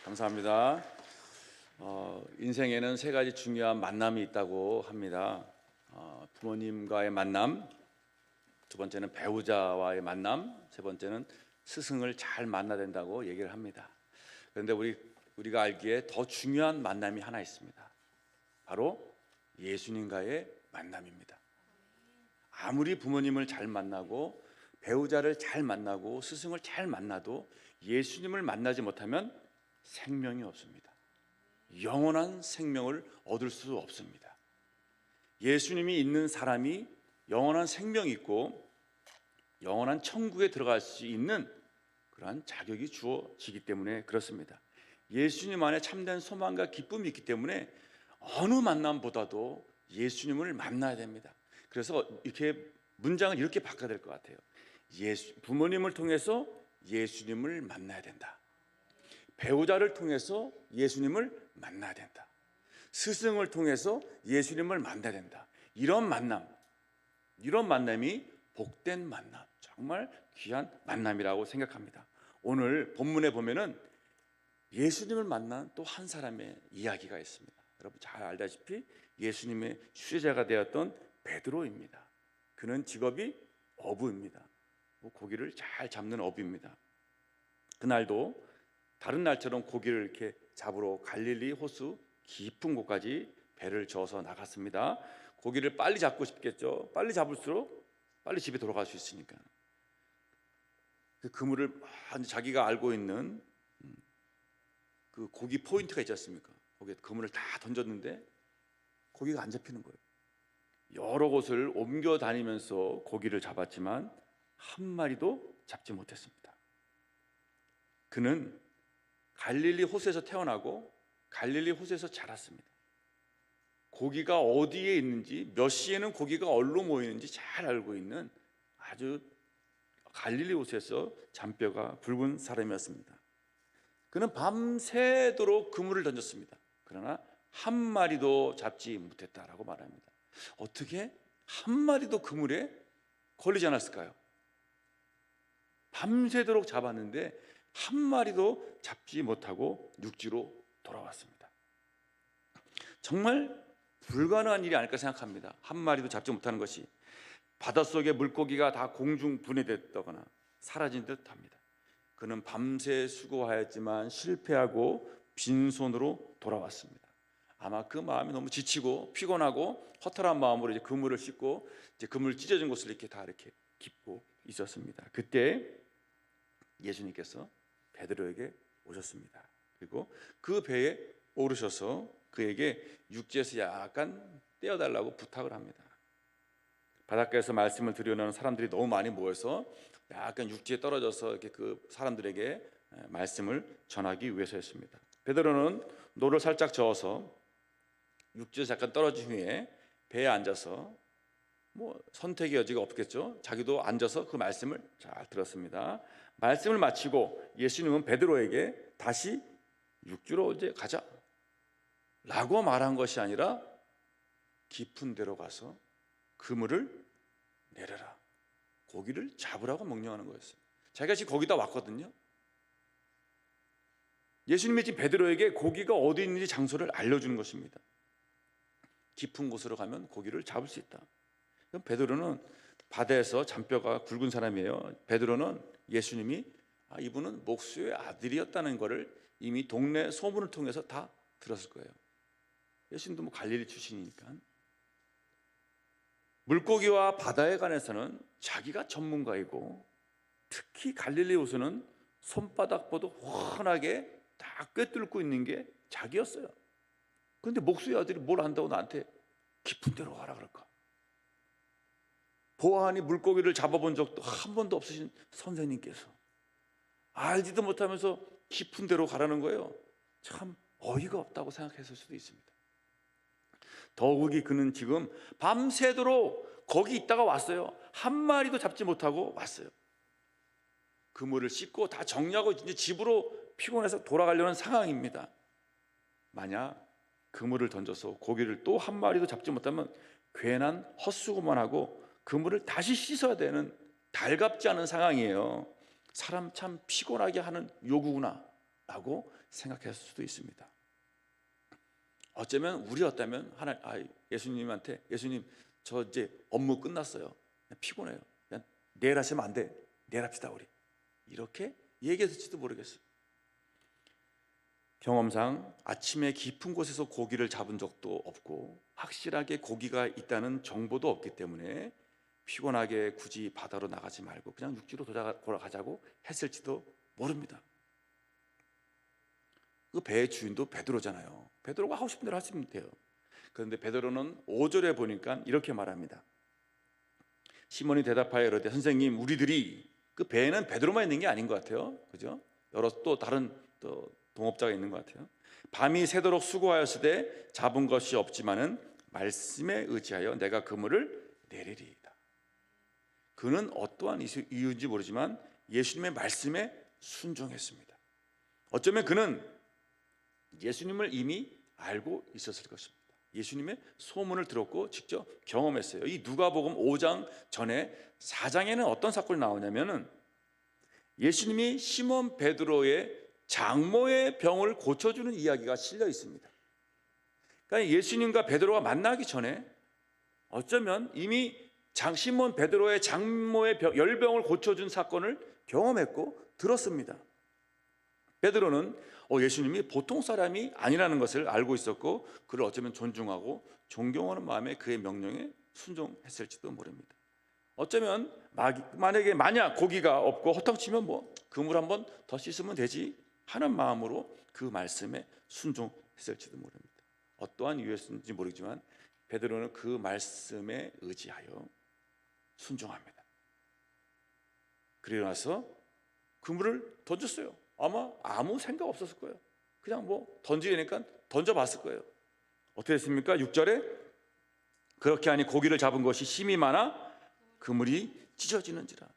감사합니다. 인생에는 세 가지 중요한 만남이 있다고 합니다. 부모님과의 만남, 두 번째는 배우자와의 만남, 세 번째는 스승을 잘 만나야 된다고 얘기를 합니다. 그런데 우리가 알기에 더 중요한 만남이 하나 있습니다. 바로 예수님과의 만남입니다. 아무리 부모님을 잘 만나고 배우자를 잘 만나고 스승을 잘 만나도 예수님을 만나지 못하면 생명이 없습니다. 영원한 생명을 얻을 수 없습니다. 예수님이 있는 사람이 영원한 생명이 있고 영원한 천국에 들어갈 수 있는 그러한 자격이 주어지기 때문에 그렇습니다. 예수님 안에 참된 소망과 기쁨이 있기 때문에 어느 만남보다도 예수님을 만나야 됩니다. 그래서 이렇게 문장을 이렇게 바꿔야 될 것 같아요. 부모님을 통해서 예수님을 만나야 된다. 배우자를 통해서 예수님을 만나야 된다. 스승을 통해서 예수님을 만나야 된다. 이런 만남이 복된 만남, 정말 귀한 만남이라고 생각합니다. 오늘 본문에 보면은 예수님을 만난 또 한 사람의 이야기가 있습니다. 여러분 잘 알다시피 예수님의 수제자가 되었던 베드로입니다. 그는 직업이 어부입니다. 고기를 잘 잡는 어부입니다. 그날도 다른 날처럼 고기를 이렇게 잡으러 갈릴리 호수 깊은 곳까지 배를 저어서 나갔습니다. 고기를 빨리 잡고 싶겠죠. 빨리 잡을수록 빨리 집에 돌아갈 수 있으니까. 그 그물을 자기가 알고 있는 그 고기 포인트가 있지 않습니까? 거기에 그물을 다 던졌는데 고기가 안 잡히는 거예요. 여러 곳을 옮겨 다니면서 고기를 잡았지만 한 마리도 잡지 못했습니다. 그는 갈릴리 호수에서 태어나고 갈릴리 호수에서 자랐습니다. 고기가 어디에 있는지, 몇 시에는 고기가 어디로 모이는지 잘 알고 있는 아주 갈릴리 호수에서 잔뼈가 굵은 사람이었습니다. 그는 밤새도록 그물을 던졌습니다. 그러나 한 마리도 잡지 못했다라고 말합니다. 어떻게 한 마리도 그물에 걸리지 않았을까요? 밤새도록 잡았는데 한 마리도 잡지 못하고 육지로 돌아왔습니다. 정말 불가능한 일이 아닐까 생각합니다. 한 마리도 잡지 못하는 것이. 바닷속의 물고기가 다 공중 분해됐다거나 사라진 듯 합니다. 그는 밤새 수고하였지만 실패하고 빈손으로 돌아왔습니다. 아마 그 마음이 너무 지치고 피곤하고 허탈한 마음으로 이제 그물을 씻고 이제 그물 찢어진 곳을 이렇게 다 이렇게 깁고 있었습니다. 그때 예수님께서 베드로에게 오셨습니다. 그리고 그 배에 오르셔서 그에게 육지에서 약간 떼어달라고 부탁을 합니다. 바닷가에서 말씀을 들으려는 사람들이 너무 많이 모여서 약간 육지에 떨어져서 이렇게 그 사람들에게 말씀을 전하기 위해서였습니다. 베드로는 노를 살짝 저어서 육지에서 약간 떨어진 후에 배에 앉아서 선택의 여지가 없겠죠. 자기도 앉아서 그 말씀을 잘 들었습니다. 말씀을 마치고 예수님은 베드로에게 다시 육지로 이제 가자 라고 말한 것이 아니라 깊은 데로 가서 그물을 내려라, 고기를 잡으라고 명령하는 거였어요. 자기가 지금 거기다 왔거든요. 예수님이 지금 베드로에게 고기가 어디 있는지 장소를 알려주는 것입니다. 깊은 곳으로 가면 고기를 잡을 수 있다. 그럼 베드로는 바다에서 잔뼈가 굵은 사람이에요. 베드로는 예수님이 이분은 목수의 아들이었다는 것을 이미 동네 소문을 통해서 다 들었을 거예요. 예수님도 갈릴리 출신이니까. 물고기와 바다에 관해서는 자기가 전문가이고 특히 갈릴리 호수는 손바닥보다 훤하게 다 꿰뚫고 있는 게 자기였어요. 그런데 목수의 아들이 뭘 안다고 나한테 깊은 데로 가라 그럴까? 보아하니 물고기를 잡아본 적도 한 번도 없으신 선생님께서 알지도 못하면서 깊은 데로 가라는 거예요. 참 어이가 없다고 생각했을 수도 있습니다. 더욱이 그는 지금 밤새도록 거기 있다가 왔어요. 한 마리도 잡지 못하고 왔어요. 그물을 씻고 다 정리하고 이제 집으로 피곤해서 돌아가려는 상황입니다. 만약 그물을 던져서 고기를 또 한 마리도 잡지 못하면 괜한 헛수고만 하고 그물을 다시 씻어야 되는 달갑지 않은 상황이에요. 사람 참 피곤하게 하는 요구구나. 라고 생각했을 수도 있습니다. 어쩌면 우리였다면 예수님한테, 예수님 저 이제 업무 끝났어요, 그냥 피곤해요, 그냥 내일 하시면 안 돼, 내일 합시다 우리, 이렇게 얘기했을지도 모르겠어요. 경험상 아침에 깊은 곳에서 고기를 잡은 적도 없고 확실하게 고기가 있다는 정보도 없기 때문에 피곤하게 굳이 바다로 나가지 말고 그냥 육지로 돌아가자고 했을지도 모릅니다. 그 배의 주인도 베드로잖아요. 베드로가 하고 싶은 대로 하시면 돼요. 그런데 베드로는 5절에 보니까 이렇게 말합니다. 시몬이 대답하여 이르되 선생님, 우리들이, 그 배에는 베드로만 있는 게 아닌 것 같아요, 그죠? 여러 또 다른 동업자가 있는 것 같아요. 밤이 새도록 수고하였으되 잡은 것이 없지만은 말씀에 의지하여 내가 그물을 내리리이다. 그는 어떠한 이유인지 모르지만 예수님의 말씀에 순종했습니다. 어쩌면 그는 예수님을 이미 알고 있었을 것입니다. 예수님의 소문을 들었고 직접 경험했어요. 이 누가복음 5장 전에 4장에는 어떤 사건이 나오냐면은 예수님이 시몬 베드로의 장모의 병을 고쳐주는 이야기가 실려 있습니다. 그러니까 예수님과 베드로가 만나기 전에 어쩌면 이미 시몬 베드로의 장모의 열병을 고쳐준 사건을 경험했고 들었습니다. 베드로는 예수님이 보통 사람이 아니라는 것을 알고 있었고 그를 어쩌면 존중하고 존경하는 마음에 그의 명령에 순종했을지도 모릅니다. 어쩌면 만약 고기가 없고 허탕치면 그물 한번 더 씻으면 되지 하는 마음으로 그 말씀에 순종했을지도 모릅니다. 어떠한 이유였는지 모르지만 베드로는 그 말씀에 의지하여 순종합니다. 그리고 나서 그물을 던졌어요. 아마 아무 생각 없었을 거예요. 그냥 던지려니까 던져봤을 거예요. 어떻게 됐습니까? 6절에 그렇게 하니 고기를 잡은 것이 심이 많아 그물이 찢어지는지라.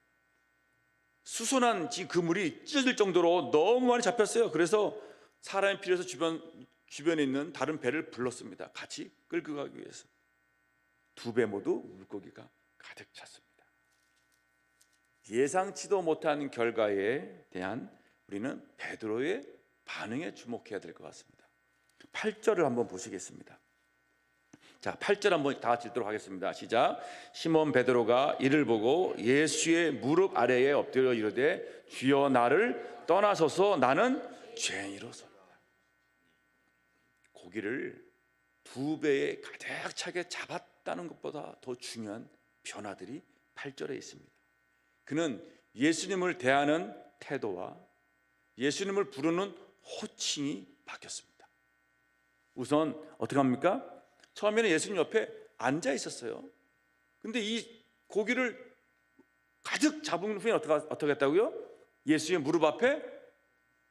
수선한 그물이 찢어질 정도로 너무 많이 잡혔어요. 그래서 사람이 필요해서 주변에 있는 다른 배를 불렀습니다. 같이 끌고 가기 위해서. 두 배 모두 물고기가 가득 찼습니다. 예상치도 못한 결과에 대한 우리는 베드로의 반응에 주목해야 될 것 같습니다. 8절을 한번 보시겠습니다. 자, 8절 한번 다 같이 읽도록 하겠습니다. 시작. 시몬 베드로가 이를 보고 예수의 무릎 아래에 엎드려 이르되 주여 나를 떠나소서 나는 죄인이로소이다. 고기를 두 배에 가득 차게 잡았다는 것보다 더 중요한 변화들이 8절에 있습니다. 그는 예수님을 대하는 태도와 예수님을 부르는 호칭이 바뀌었습니다. 우선 어떻게 합니까? 처음에는 예수님 옆에 앉아 있었어요. 근데 이 고기를 가득 잡은 후에 어떻게 했다고요? 예수의 무릎 앞에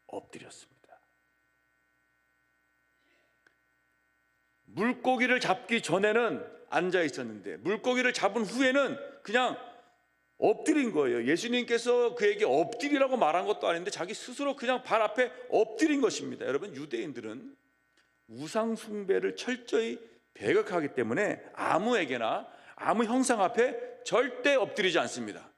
엎드렸습니다. 물고기를 잡기 전에는 앉아 있었는데 물고기를 잡은 후에는 그냥 엎드린 거예요. 예수님께서 그에게 엎드리라고 말한 것도 아닌데 자기 스스로 그냥 발 앞에 엎드린 것입니다. 여러분, 유대인들은 우상 숭배를 철저히 배격하기 때문에 아무에게나 아무 형상 앞에 절대 엎드리지 않습니다.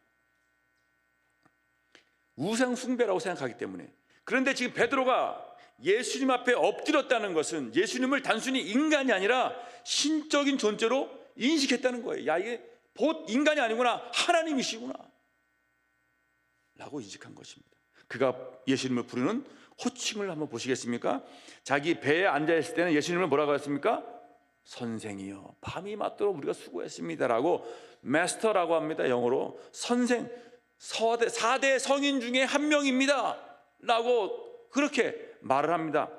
우상 숭배라고 생각하기 때문에. 그런데 지금 베드로가 예수님 앞에 엎드렸다는 것은 예수님을 단순히 인간이 아니라 신적인 존재로 인식했다는 거예요. 야, 이게 인간이 아니구나, 하나님이시구나 라고 인식한 것입니다. 그가 예수님을 부르는 호칭을 한번 보시겠습니까? 자기 배에 앉아있을 때는 예수님을 뭐라고 했습니까? 선생이요, 밤이 맞도록 우리가 수고했습니다 라고, 마스터라고 합니다. 영어로 선생, 4대 성인 중에 한 명입니다 라고 그렇게 말을 합니다.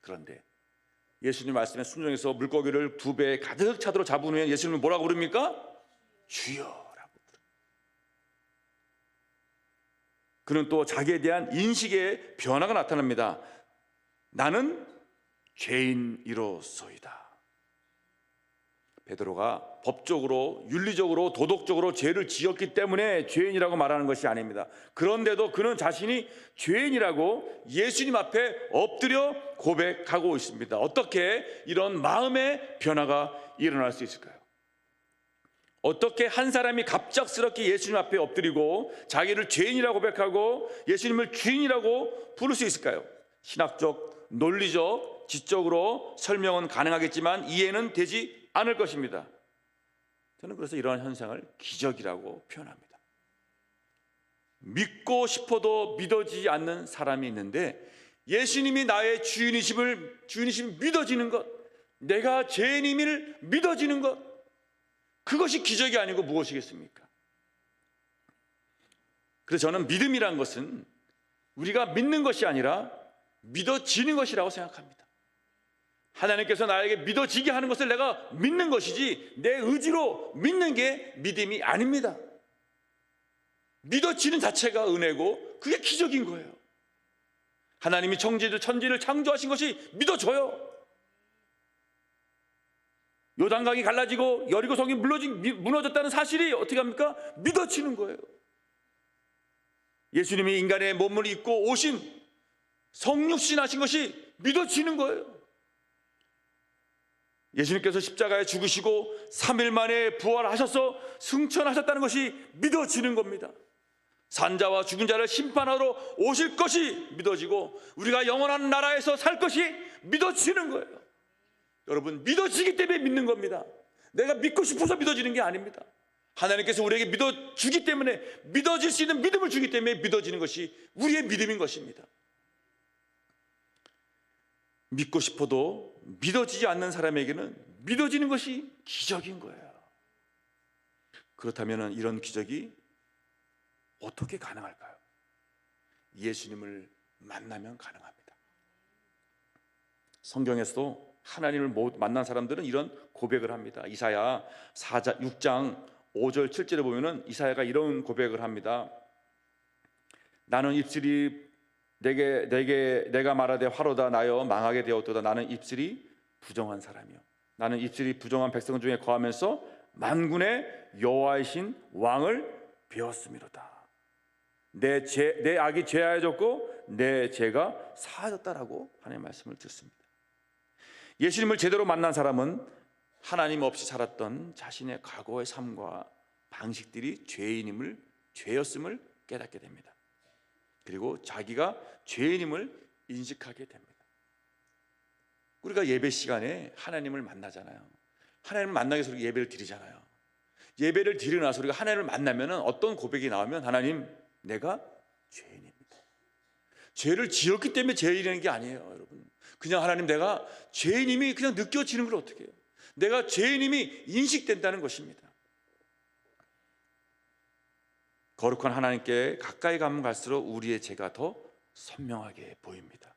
그런데 예수님 말씀에 순종해서 물고기를 두 배에 가득 차도록 잡은 후에 예수님은 뭐라고 부릅니까? 주여라고 부릅니다. 그는 또 자기에 대한 인식의 변화가 나타납니다. 나는 죄인이로소이다. 베드로가 법적으로, 윤리적으로, 도덕적으로 죄를 지었기 때문에 죄인이라고 말하는 것이 아닙니다. 그런데도 그는 자신이 죄인이라고 예수님 앞에 엎드려 고백하고 있습니다. 어떻게 이런 마음의 변화가 일어날 수 있을까요? 어떻게 한 사람이 갑작스럽게 예수님 앞에 엎드리고 자기를 죄인이라고 고백하고 예수님을 주인이라고 부를 수 있을까요? 신학적, 논리적, 지적으로 설명은 가능하겠지만 이해는 되지 않을 것입니다. 저는 그래서 이러한 현상을 기적이라고 표현합니다. 믿고 싶어도 믿어지지 않는 사람이 있는데 예수님이 나의 주인이심을 믿어지는 것, 내가 죄인임을 믿어지는 것, 그것이 기적이 아니고 무엇이겠습니까? 그래서 저는 믿음이란 것은 우리가 믿는 것이 아니라 믿어지는 것이라고 생각합니다. 하나님께서 나에게 믿어지게 하는 것을 내가 믿는 것이지 내 의지로 믿는 게 믿음이 아닙니다. 믿어지는 자체가 은혜고 그게 기적인 거예요. 하나님이 천지를 창조하신 것이 믿어져요. 요단강이 갈라지고 여리고성이 무너졌다는 사실이 어떻게 합니까? 믿어지는 거예요. 예수님이 인간의 몸을 입고 오신 성육신 하신 것이 믿어지는 거예요. 예수님께서 십자가에 죽으시고 3일 만에 부활하셔서 승천하셨다는 것이 믿어지는 겁니다. 산자와 죽은 자를 심판하러 오실 것이 믿어지고 우리가 영원한 나라에서 살 것이 믿어지는 거예요. 여러분, 믿어지기 때문에 믿는 겁니다. 내가 믿고 싶어서 믿어지는 게 아닙니다. 하나님께서 우리에게 믿어주기 때문에, 믿어질 수 있는 믿음을 주기 때문에 믿어지는 것이 우리의 믿음인 것입니다. 믿고 싶어도 믿어지지 않는 사람에게는 믿어지는 것이 기적인 거예요. 그렇다면 이런 기적이 어떻게 가능할까요? 예수님을 만나면 가능합니다. 성경에서도 하나님을 만난 사람들은 이런 고백을 합니다. 이사야 6장 5절 7절에 보면은 이사야가 이런 고백을 합니다. 나는 입술이 내가 말하되 화로다 나여 망하게 되었도다. 나는 입술이 부정한 사람이요, 나는 입술이 부정한 백성 중에 거하면서 만군의 여호와이신 왕을 배웠음이로다. 내 악이 죄하여졌고 내 죄가 사하졌다라고 하나님의 말씀을 듣습니다. 예수님을 제대로 만난 사람은 하나님 없이 살았던 자신의 과거의 삶과 방식들이 죄였음을 깨닫게 됩니다. 그리고 자기가 죄인임을 인식하게 됩니다. 우리가 예배 시간에 하나님을 만나잖아요. 하나님을 만나기 위해서 우리가 예배를 드리잖아요. 예배를 드리고 나서 우리가 하나님을 만나면 어떤 고백이 나오면, 하나님, 내가 죄인입니다. 죄를 지었기 때문에 죄인이라는 게 아니에요, 여러분. 그냥 하나님, 내가 죄인임이 그냥 느껴지는 걸 어떻게 해요? 내가 죄인임이 인식된다는 것입니다. 거룩한 하나님께 가까이 가면 갈수록 우리의 죄가 더 선명하게 보입니다.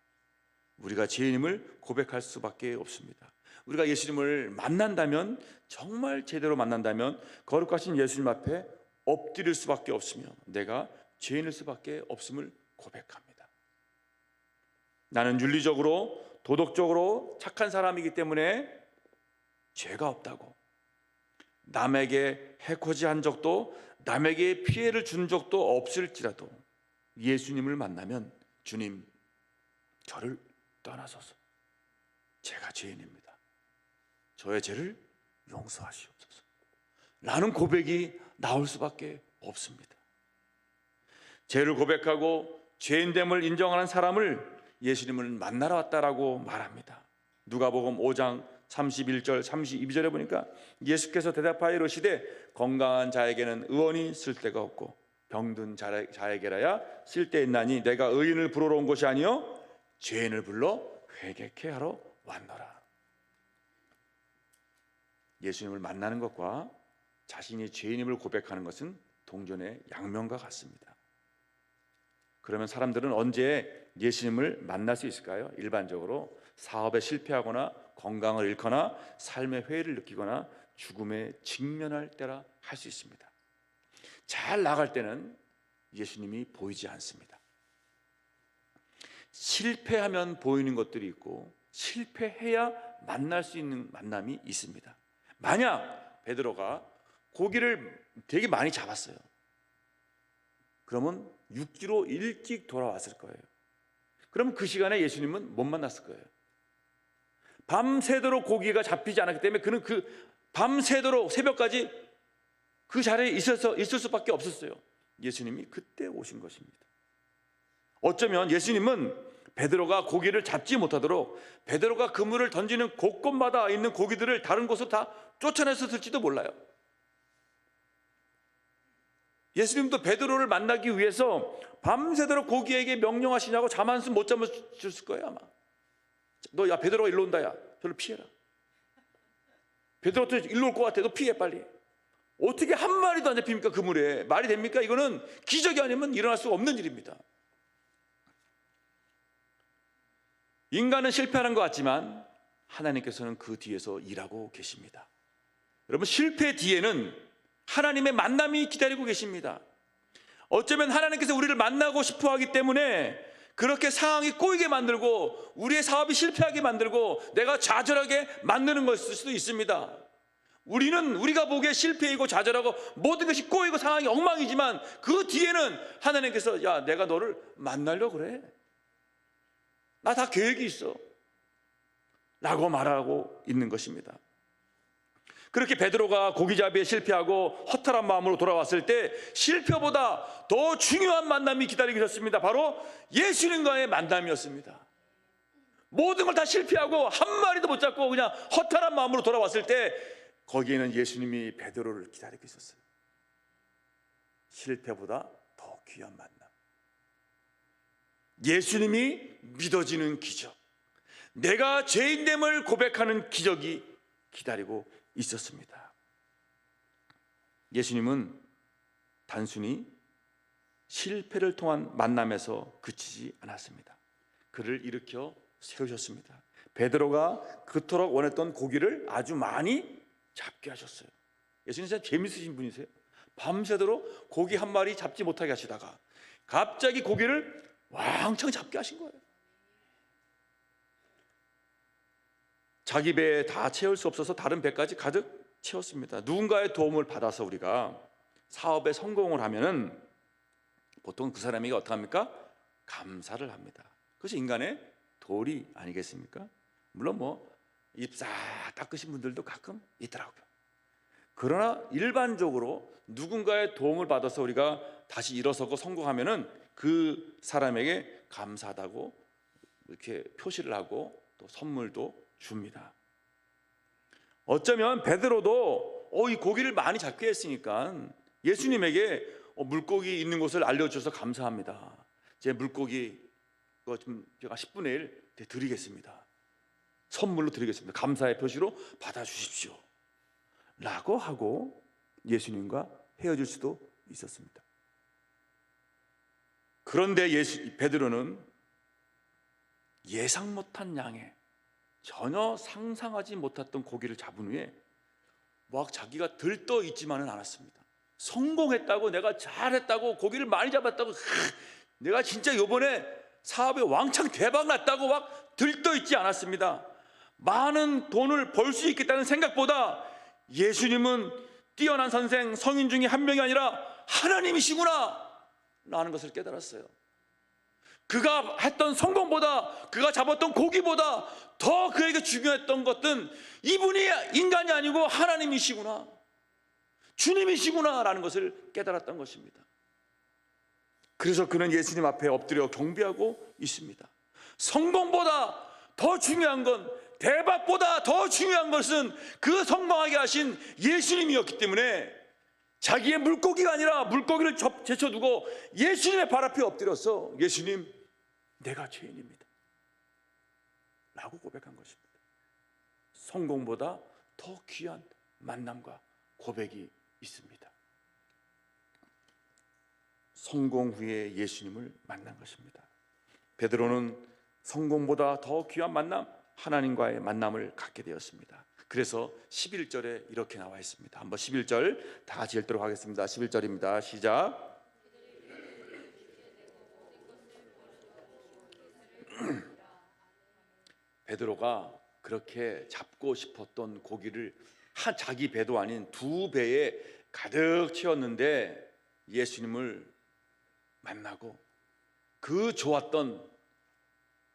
우리가 죄인임을 고백할 수밖에 없습니다. 우리가 예수님을 만난다면, 정말 제대로 만난다면 거룩하신 예수님 앞에 엎드릴 수밖에 없으며 내가 죄인일 수밖에 없음을 고백합니다. 나는 윤리적으로 도덕적으로 착한 사람이기 때문에 죄가 없다고, 남에게 해코지한 적도 남에게 피해를 준 적도 없을지라도 예수님을 만나면, 주님, 저를 떠나소서, 제가 죄인입니다. 저의 죄를 용서하시옵소서 라는 고백이 나올 수밖에 없습니다. 죄를 고백하고 죄인됨을 인정하는 사람을 예수님을 만나러 왔다라고 말합니다. 누가복음 5장 31절 32절에 보니까 예수께서 대답하여 이르시되 건강한 자에게는 의원이 쓸데가 없고 병든 자에게라야 쓸데있나니 내가 의인을 부르러 온 것이 아니요 죄인을 불러 회개케 하러 왔노라. 예수님을 만나는 것과 자신이 죄인임을 고백하는 것은 동전의 양면과 같습니다. 그러면 사람들은 언제 예수님을 만날 수 있을까요? 일반적으로 사업에 실패하거나 건강을 잃거나 삶의 회의를 느끼거나 죽음에 직면할 때라 할 수 있습니다. 잘 나갈 때는 예수님이 보이지 않습니다. 실패하면 보이는 것들이 있고 실패해야 만날 수 있는 만남이 있습니다. 만약 베드로가 고기를 되게 많이 잡았어요. 그러면 6km 일찍 돌아왔을 거예요. 그럼 그 시간에 예수님은 못 만났을 거예요. 밤새도록 고기가 잡히지 않았기 때문에 그는 그 밤새도록 새벽까지 그 자리에 있을 수밖에 없었어요. 예수님이 그때 오신 것입니다. 어쩌면 예수님은 베드로가 고기를 잡지 못하도록 베드로가 그물을 던지는 곳곳마다 있는 고기들을 다른 곳으로 다 쫓아냈었을지도 몰라요. 예수님도 베드로를 만나기 위해서 밤새도록 고기에게 명령하시냐고 잠 한숨 못 잠으셨을 거예요 아마. 너 야 베드로가 일로 온다, 야 저를 피해라. 베드로도 일로 올 것 같아, 너 피해 빨리. 어떻게 한 마리도 안 잡힙니까 그물에? 말이 됩니까? 이거는 기적이 아니면 일어날 수 없는 일입니다. 인간은 실패하는 것 같지만 하나님께서는 그 뒤에서 일하고 계십니다. 여러분, 실패 뒤에는 하나님의 만남이 기다리고 계십니다. 어쩌면 하나님께서 우리를 만나고 싶어 하기 때문에 그렇게 상황이 꼬이게 만들고 우리의 사업이 실패하게 만들고 내가 좌절하게 만드는 것일 수도 있습니다. 우리가 보기에 실패이고 좌절하고 모든 것이 꼬이고 상황이 엉망이지만 그 뒤에는 하나님께서 야 내가 너를 만나려고 그래, 나 다 계획이 있어 라고 말하고 있는 것입니다. 그렇게 베드로가 고기잡이에 실패하고 허탈한 마음으로 돌아왔을 때 실패보다 더 중요한 만남이 기다리고 있었습니다. 바로 예수님과의 만남이었습니다. 모든 걸 다 실패하고 한 마리도 못 잡고 그냥 허탈한 마음으로 돌아왔을 때 거기에는 예수님이 베드로를 기다리고 있었어요. 실패보다 더 귀한 만남, 예수님이 믿어지는 기적, 내가 죄인됨을 고백하는 기적이 기다리고 있었습니다. 예수님은 단순히 실패를 통한 만남에서 그치지 않았습니다. 그를 일으켜 세우셨습니다. 베드로가 그토록 원했던 고기를 아주 많이 잡게 하셨어요. 예수님 진짜 재밌으신 분이세요. 밤새도록 고기 한 마리 잡지 못하게 하시다가 갑자기 고기를 왕창 잡게 하신 거예요. 자기 배에 다 채울 수 없어서 다른 배까지 가득 채웠습니다. 누군가의 도움을 받아서 우리가 사업에 성공을 하면은 보통 그 사람이 어떻게 합니까? 감사를 합니다. 그것이 인간의 도리 아니겠습니까? 물론 입 싹 닦으신 분들도 가끔 있더라고요. 그러나 일반적으로 누군가의 도움을 받아서 우리가 다시 일어서고 성공하면은 그 사람에게 감사하다고 이렇게 표시를 하고 또 선물도 줍니다. 어쩌면 베드로도 이 고기를 많이 잡게 했으니까 예수님에게 물고기 있는 곳을 알려주셔서 감사합니다. 제 물고기 좀 제가 10분의 1 드리겠습니다. 선물로 드리겠습니다. 감사의 표시로 받아주십시오 라고 하고 예수님과 헤어질 수도 있었습니다. 그런데 베드로는 예상 못한 양의 전혀 상상하지 못했던 고기를 잡은 후에 막 자기가 들떠 있지만은 않았습니다. 성공했다고, 내가 잘했다고, 고기를 많이 잡았다고, 내가 진짜 이번에 사업에 왕창 대박 났다고 막 들떠 있지 않았습니다. 많은 돈을 벌 수 있겠다는 생각보다 예수님은 뛰어난 선생, 성인 중에 한 명이 아니라 하나님이시구나 라는 것을 깨달았어요. 그가 했던 성공보다, 그가 잡았던 고기보다 더 그에게 중요했던 것은 이분이 인간이 아니고 하나님이시구나, 주님이시구나 라는 것을 깨달았던 것입니다. 그래서 그는 예수님 앞에 엎드려 경배하고 있습니다. 성공보다 더 중요한 건, 대박보다 더 중요한 것은 그 성공하게 하신 예수님이었기 때문에 자기의 물고기가 아니라 물고기를 제쳐두고 예수님의 발 앞에 엎드려서 예수님, 내가 죄인입니다 라고 고백한 것입니다. 성공보다 더 귀한 만남과 고백이 있습니다. 성공 후에 예수님을 만난 것입니다. 베드로는 성공보다 더 귀한 만남, 하나님과의 만남을 갖게 되었습니다. 그래서 11절에 이렇게 나와 있습니다. 한번 11절 다 같이 읽도록 하겠습니다. 11절입니다. 시작. 베드로가 그렇게 잡고 싶었던 고기를 자기 배도 아닌 두 배에 가득 채웠는데 예수님을 만나고 그 좋았던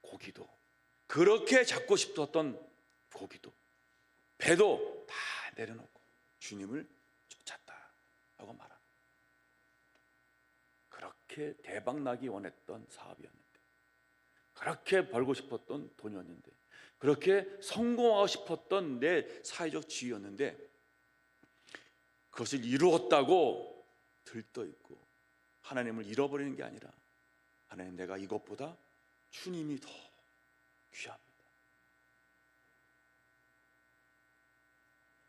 고기도, 그렇게 잡고 싶었던 고기도, 배도 다 내려놓고 주님을 쫓았다 라고 말합니다. 그렇게 대박나기 원했던 사업이었는데, 그렇게 벌고 싶었던 돈이었는데, 그렇게 성공하고 싶었던 내 사회적 지위였는데, 그것을 이루었다고 들떠있고 하나님을 잃어버리는 게 아니라, 하나님, 내가 이것보다 주님이 더 귀합니다.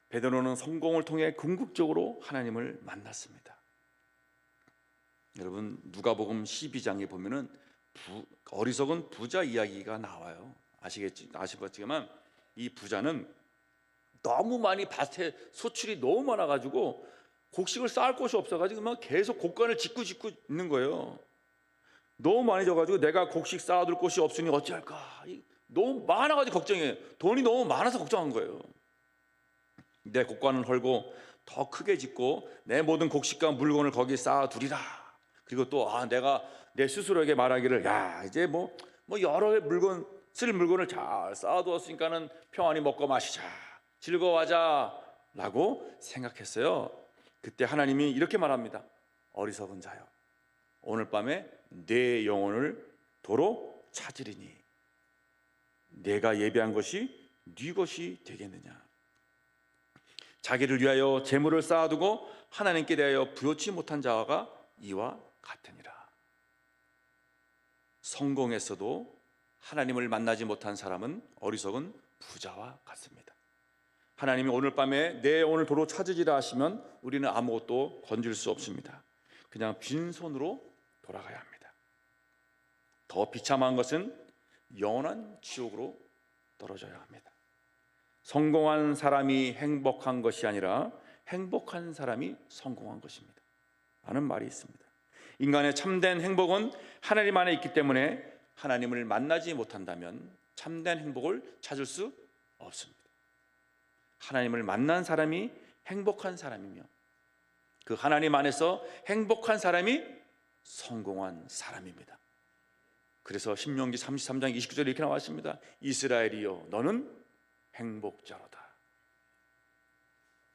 베드로는 성공을 통해 궁극적으로 하나님을 만났습니다. 여러분, 누가복음 12장에 보면은 어리석은 부자 이야기가 나와요. 아시겠지만 이 부자는 너무 많이 밭에 소출이 너무 많아가지고 곡식을 쌓을 곳이 없어가지고 막 계속 곡간을 짓고 있는 거예요. 너무 많이 져가지고 내가 곡식 쌓아둘 곳이 없으니 어찌할까, 너무 많아가지고 걱정해요. 돈이 너무 많아서 걱정한 거예요. 내 곡간을 헐고 더 크게 짓고 내 모든 곡식과 물건을 거기에 쌓아두리라. 그리고 또 내가 내 스스로에게 말하기를, 야, 이제 뭐 여러 쓸 물건을 잘 쌓아두었으니까는 평안히 먹고 마시자, 즐거워하자 라고 생각했어요. 그때 하나님이 이렇게 말합니다. 어리석은 자여, 오늘 밤에 내 영혼을 도로 찾으리니 내가 예비한 것이 네 것이 되겠느냐. 자기를 위하여 재물을 쌓아두고 하나님께 대하여 부요치 못한 자가 이와 같으니라. 성공했어도 하나님을 만나지 못한 사람은 어리석은 부자와 같습니다. 하나님이 오늘 밤에 내 영혼을 도로 찾으리라 하시면 우리는 아무것도 건질 수 없습니다. 그냥 빈손으로 돌아가야 합니다. 더 비참한 것은 영원한 지옥으로 떨어져야 합니다. 성공한 사람이 행복한 것이 아니라 행복한 사람이 성공한 것입니다 라는 말이 있습니다. 인간의 참된 행복은 하나님 안에 있기 때문에 하나님을 만나지 못한다면 참된 행복을 찾을 수 없습니다. 하나님을 만난 사람이 행복한 사람이며 그 하나님 안에서 행복한 사람이 성공한 사람입니다. 그래서 신명기 33장 29절에 이렇게 나왔습니다. 이스라엘이여, 너는 행복자로다.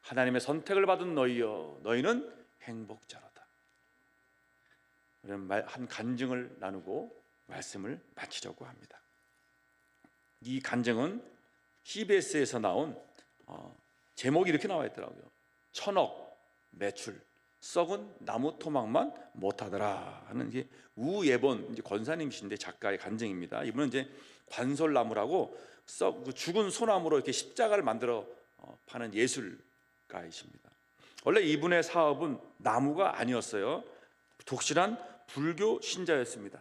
하나님의 선택을 받은 너희여, 너희는 행복자로다. 한 간증을 나누고 말씀을 마치려고 합니다. 이 간증은 CBS에서 나온 제목이 이렇게 나와 있더라고요. 1000억 매출, 썩은 나무 토막만 못하더라 하는 게 우예본 권사님이신데 작가의 간증입니다. 이분은 이제 관솔나무라고 죽은 소나무로 이렇게 십자가를 만들어 파는 예술가이십니다. 원래 이분의 사업은 나무가 아니었어요. 독실한 불교 신자였습니다.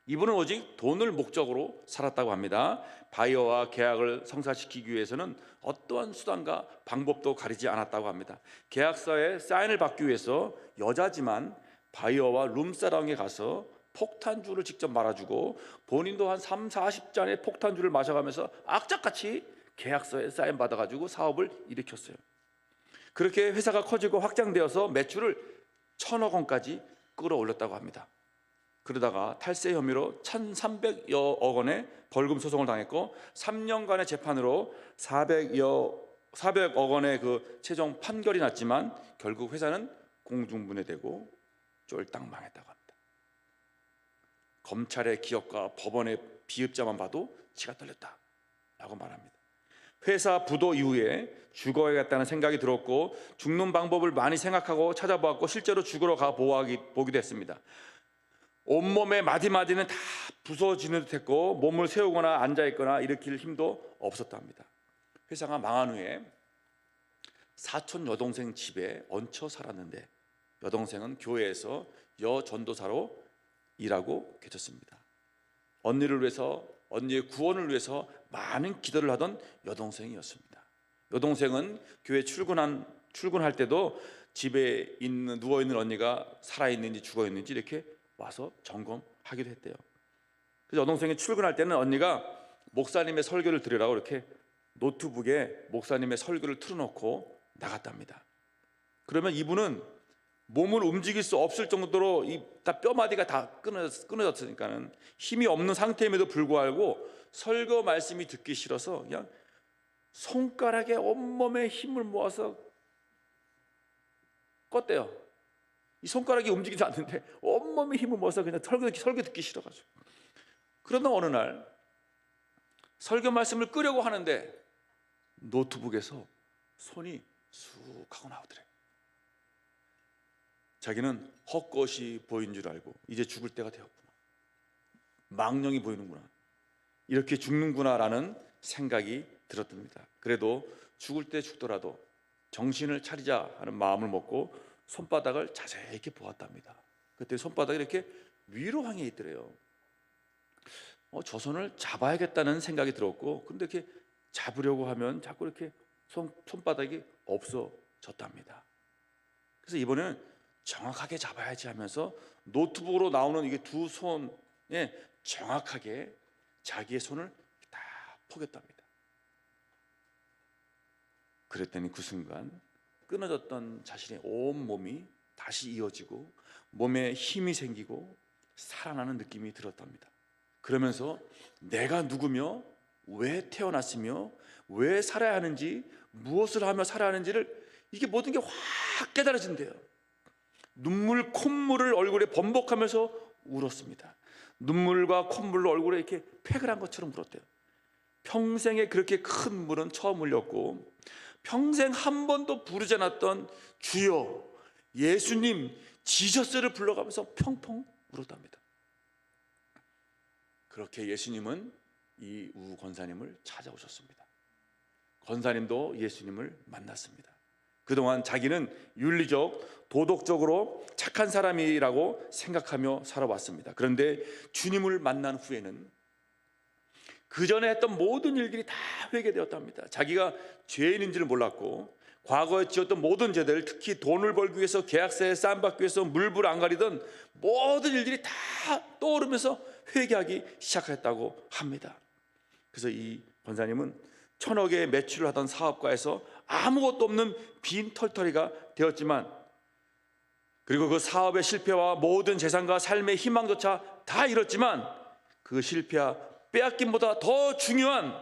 이분은 오직 돈을 목적으로 살았다고 합니다. 바이어와 계약을 성사시키기 위해서는 어떠한 수단과 방법도 가리지 않았다고 합니다. 계약서에 사인을 받기 위해서 여자지만 바이어와 룸사롱에 가서 폭탄주를 직접 말아주고 본인도 한 30-40잔의 폭탄주를 마셔가면서 악착같이 계약서에 사인 받아가지고 사업을 일으켰어요. 그렇게 회사가 커지고 확장되어서 매출을 1000억 원까지 끌어올렸다고 합니다. 그러다가 탈세 혐의로 1300여 억 원의 벌금 소송을 당했고 3년간의 재판으로 400억 원의 그 최종 판결이 났지만 결국 회사는 공중분해되고 쫄딱 망했다고 합니다. 검찰의 기업과 법원의 비읍자만 봐도 치가 떨렸다라고 말합니다. 회사 부도 이후에 죽어야겠다는 생각이 들었고 죽는 방법을 많이 생각하고 찾아보았고 실제로 죽으러 보기도 했습니다. 온몸의 마디마디는 다 부서지는 듯했고 몸을 세우거나 앉아있거나 일으킬 힘도 없었답니다. 회사가 망한 후에 사촌 여동생 집에 얹혀 살았는데 여동생은 교회에서 여전도사로 일하고 계셨습니다. 언니를 위해서, 언니의 구원을 위해서 많은 기도를 하던 여동생이었습니다. 여동생은 교회 출근할 때도 집에 누워있는 언니가 살아있는지 죽어있는지 이렇게 와서 점검하기도 했대요. 그래서 여동생이 출근할 때는 언니가 목사님의 설교를 들으라고 이렇게 노트북에 목사님의 설교를 틀어놓고 나갔답니다. 그러면 이분은 몸을 움직일 수 없을 정도로 다 뼈마디가 다 끊어졌으니까는 힘이 없는 상태임에도 불구하고 설교 말씀이 듣기 싫어서 그냥 손가락에 온몸에 힘을 모아서 껐대요. 이 손가락이 움직이지 않는데 온몸에 힘을 모아서 그냥 설교 듣기 싫어가지고. 그러다 어느 날 설교 말씀을 끄려고 하는데 노트북에서 손이 쑥 하고 나오더래. 자기는 헛것이 보인 줄 알고 이제 죽을 때가 되었구나, 망령이 보이는구나, 이렇게 죽는구나라는 생각이 들었답니다. 그래도 죽을 때 죽더라도 정신을 차리자 하는 마음을 먹고 손바닥을 자세히 이렇게 보았답니다. 그때 손바닥이 이렇게 위로 향해 있더래요. 저 손을 잡아야겠다는 생각이 들었고, 근데 이렇게 잡으려고 하면 자꾸 이렇게 손바닥이 없어졌답니다. 그래서 이번에는 정확하게 잡아야지 하면서 노트북으로 나오는 이게 두 손에 정확하게 자기의 손을 다 포겼답니다. 그랬더니 그 순간 끊어졌던 자신의 온 몸이 다시 이어지고 몸에 힘이 생기고 살아나는 느낌이 들었답니다. 그러면서 내가 누구며 왜 태어났으며 왜 살아야 하는지, 무엇을 하며 살아야 하는지를, 이게 모든 게 확 깨달아진대요. 눈물 콧물을 얼굴에 번복하면서 울었습니다. 눈물과 콧물로 얼굴에 이렇게 팩을 한 것처럼 울었대요. 평생에 그렇게 큰 물은 처음 흘렸고 평생 한 번도 부르지 않았던 주여, 예수님, 지저스를 불러가면서 펑펑 울었답니다. 그렇게 예수님은 이 우 권사님을 찾아오셨습니다. 권사님도 예수님을 만났습니다. 그동안 자기는 윤리적, 도덕적으로 착한 사람이라고 생각하며 살아왔습니다. 그런데 주님을 만난 후에는 그 전에 했던 모든 일들이 다 회개되었답니다. 자기가 죄인인지를 몰랐고 과거에 지었던 모든 죄들, 특히 돈을 벌기 위해서 계약서에 쌈받기 위해서 물불 안 가리던 모든 일들이 다 떠오르면서 회개하기 시작했다고 합니다. 그래서 이 권사님은 1,000억의 매출을 하던 사업가에서 아무것도 없는 빈 털터리가 되었지만, 그리고 그 사업의 실패와 모든 재산과 삶의 희망조차 다 잃었지만 그 실패와 빼앗김보다 더 중요한,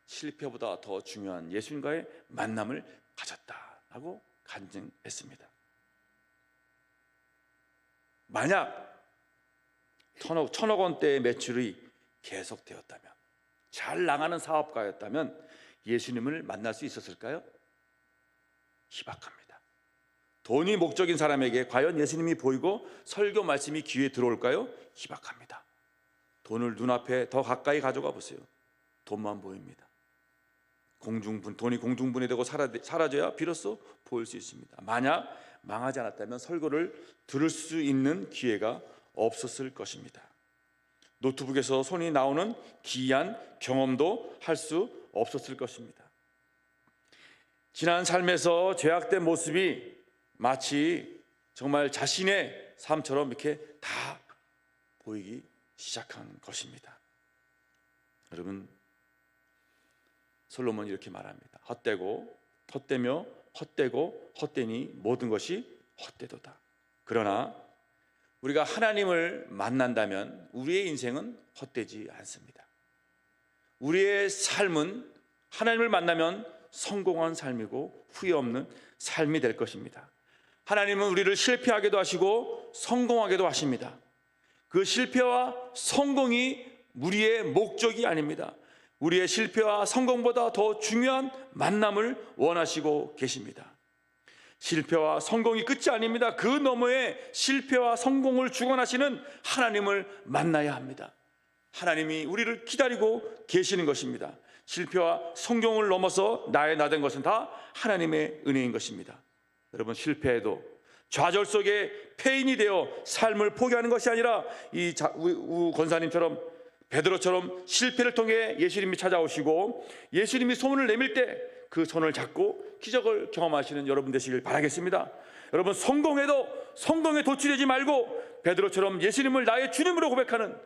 실패보다 더 중요한 예수님과의 만남을 가졌다라고 간증했습니다. 만약 1,000억 원대의 매출이 계속되었다면, 잘 나가는 사업가였다면 예수님을 만날 수 있었을까요? 희박합니다. 돈이 목적인 사람에게 과연 예수님이 보이고 설교 말씀이 귀에 들어올까요? 희박합니다. 돈을 눈앞에 더 가까이 가져가 보세요. 돈만 보입니다. 돈이 공중분해되고 사라져야 비로소 보일 수 있습니다. 만약 망하지 않았다면 설교를 들을 수 있는 기회가 없었을 것입니다. 노트북에서 손이 나오는 기이한 경험도 할 수 없었을 것입니다. 지난 삶에서 죄악된 모습이 마치 정말 자신의 삶처럼 이렇게 다 보이기 시작한 것입니다. 여러분, 솔로몬이 이렇게 말합니다. 헛되며 헛되고 헛되니 모든 것이 헛되도다. 그러나 우리가 하나님을 만난다면 우리의 인생은 헛되지 않습니다. 우리의 삶은 하나님을 만나면 성공한 삶이고 후회 없는 삶이 될 것입니다. 하나님은 우리를 실패하게도 하시고 성공하게도 하십니다. 그 실패와 성공이 우리의 목적이 아닙니다. 우리의 실패와 성공보다 더 중요한 만남을 원하시고 계십니다. 실패와 성공이 끝이 아닙니다. 그 너머에 실패와 성공을 주관하시는 하나님을 만나야 합니다. 하나님이 우리를 기다리고 계시는 것입니다. 실패와 성공을 넘어서 나의 나된 것은 다 하나님의 은혜인 것입니다. 여러분, 실패해도 좌절 속에 폐인이 되어 삶을 포기하는 것이 아니라 이 우 권사님처럼, 베드로처럼 실패를 통해 예수님이 찾아오시고 예수님이 소문을 내밀 때 그 손을 잡고 기적을 경험하시는 여러분 되시길 바라겠습니다. 여러분, 성공해도 성공에 도취되지 말고 베드로처럼 예수님을 나의 주님으로 고백하는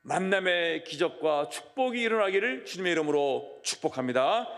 만남의 기적과 축복이 일어나기를 주님의 이름으로 축복합니다.